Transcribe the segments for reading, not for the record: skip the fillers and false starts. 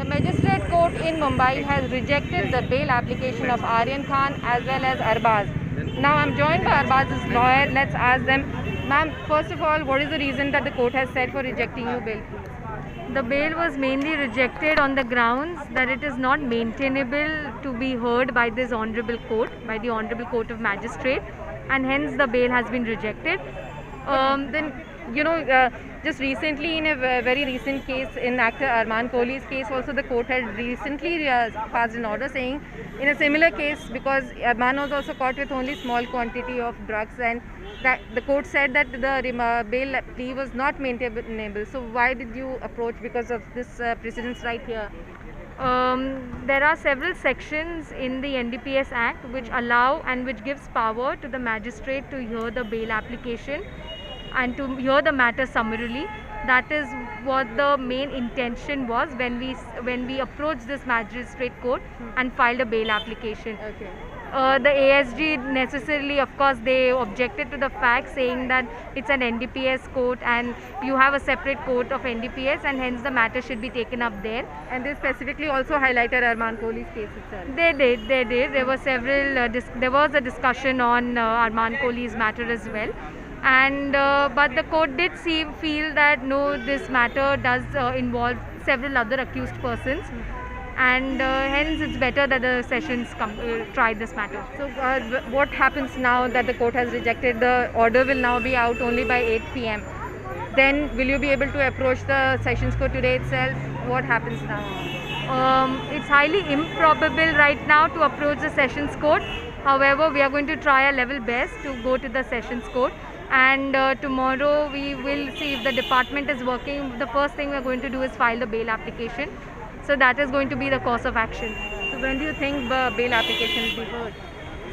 The Magistrate Court in Mumbai has rejected the bail application of Aryan Khan as well as Arbaz. Now I'm joined by Arbaz's lawyer. Let's ask them. Ma'am, first of all, what is the reason that the court has said for rejecting your bail? The bail was mainly rejected on the grounds that it is not maintainable to be heard by this honorable court, by the Honorable Court of Magistrate, and hence the bail has been rejected. Then, just recently in a very recent case, in actor Arman Kohli's case, also the court had recently passed an order saying in a similar case, because Arman was also caught with only small quantity of drugs, and that the court said that the bail plea was not maintainable. So why did you approach because of this precedence right here? There are several sections in the NDPS Act which allow and which gives power to the magistrate to hear the bail application and to hear the matter summarily. That is what the main intention was when we approached this magistrate court and filed a bail application. Okay. The ASG necessarily, of course, they objected to the fact, saying that it's an NDPS court and you have a separate court of NDPS, and hence the matter should be taken up there. And they specifically also highlighted Arman Kohli's case itself. They did. There were several. There was a discussion on Arman Kohli's matter as well, and but the court did feel that no, this matter does involve several other accused persons. And hence it's better that the sessions try this matter. So what happens now that the court has rejected? The order will now be out only by 8 p.m. Then will you be able to approach the sessions court today itself? What happens now? It's highly improbable right now to approach the sessions court. However, we are going to try our level best to go to the sessions court, and tomorrow we will see if the department is working. The first thing we are going to do is file the bail application. So that is going to be the course of action. So when do you think the bail application will be heard?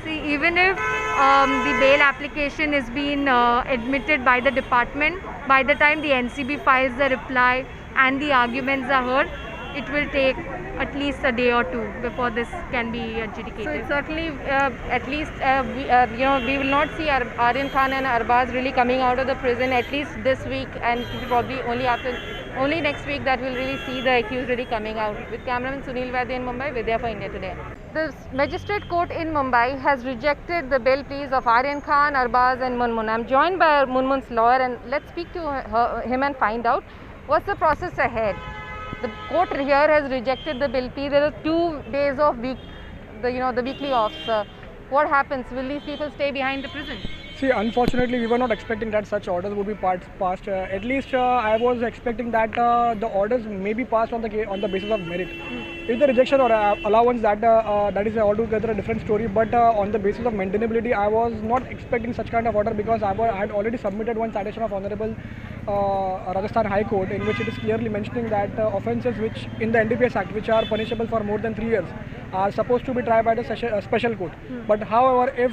See, even if the bail application is being admitted by the department, by the time the NCB files the reply and the arguments are heard, it will take at least a day or two before this can be adjudicated. So it's certainly at least we will not see Aryan Khan and Arbaz really coming out of the prison at least this week, and probably only next week that we'll really see the accused really coming out. With cameraman Sunil Vaidya in Mumbai, Vidya for India Today. The Magistrate Court in Mumbai has rejected the bail pleas of Aryan Khan, Arbaz and Munmun. I'm joined by Munmun's lawyer, and let's speak to him and find out what's the process ahead. The court here has rejected the bail plea. There are 2 days of the weekly offs. What happens? Will these people stay behind the prison? See, unfortunately, we were not expecting that such orders would be passed. At least I was expecting that the orders may be passed on the basis of merit. If the rejection or allowance, that is altogether a different story. But on the basis of maintainability, I was not expecting such kind of order, because I had already submitted one citation of Honorable Rajasthan High Court, in which it is clearly mentioning that offences which in the NDPS Act, which are punishable for more than 3 years, are supposed to be tried by the special court. But however, if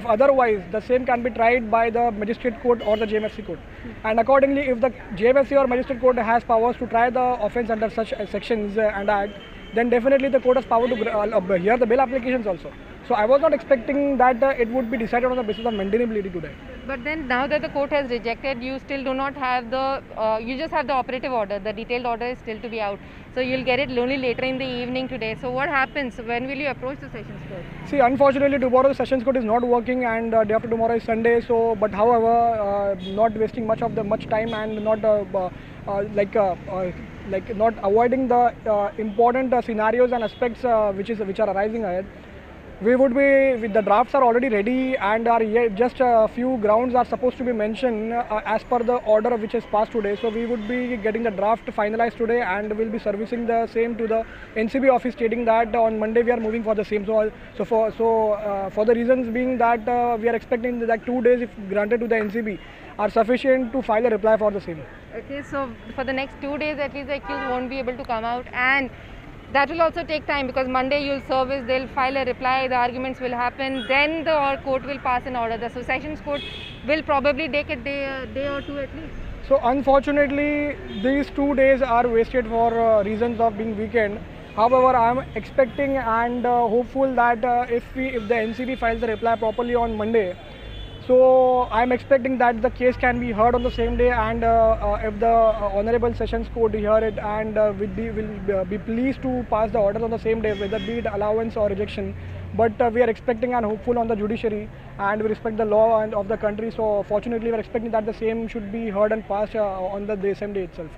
otherwise, the same can be tried by the magistrate court or the JMFC court. And accordingly, if the JMFC or magistrate court has powers to try the offence under such sections and act, then definitely the court has power to hear the bail applications also. So I was not expecting that it would be decided on the basis of maintainability today. But then now that the court has rejected, you still do not have you just have the operative order. The detailed order is still to be out. So you'll get it only later in the evening today. So what happens? When will you approach the sessions court? See, unfortunately, tomorrow the sessions court is not working, and day after tomorrow is Sunday. So, but however, not wasting much time and not not avoiding the important scenarios and aspects which are arising ahead. We would be, the drafts are already ready, and just a few grounds are supposed to be mentioned as per the order which is passed today. So we would be getting the draft finalized today, and we'll be servicing the same to the NCB office, stating that on Monday we are moving for the same. So for the reasons being that we are expecting that 2 days, if granted to the NCB, are sufficient to file a reply for the same. Okay, so for the next 2 days at least the accused won't be able to come out, and that will also take time, because Monday you'll service, they'll file a reply, the arguments will happen, then the court will pass an order. The sessions court will probably take a day or two at least. So unfortunately, these 2 days are wasted for reasons of being weekend. However, I am expecting and hopeful that if the NCB files the reply properly on Monday, So I'm expecting that the case can be heard on the same day, and if the Honorable Sessions Court hear it and will be pleased to pass the orders on the same day, whether be it allowance or rejection. But we are expecting and hopeful on the judiciary, and we respect the law and of the country. So fortunately, we are expecting that the same should be heard and passed on the same day itself.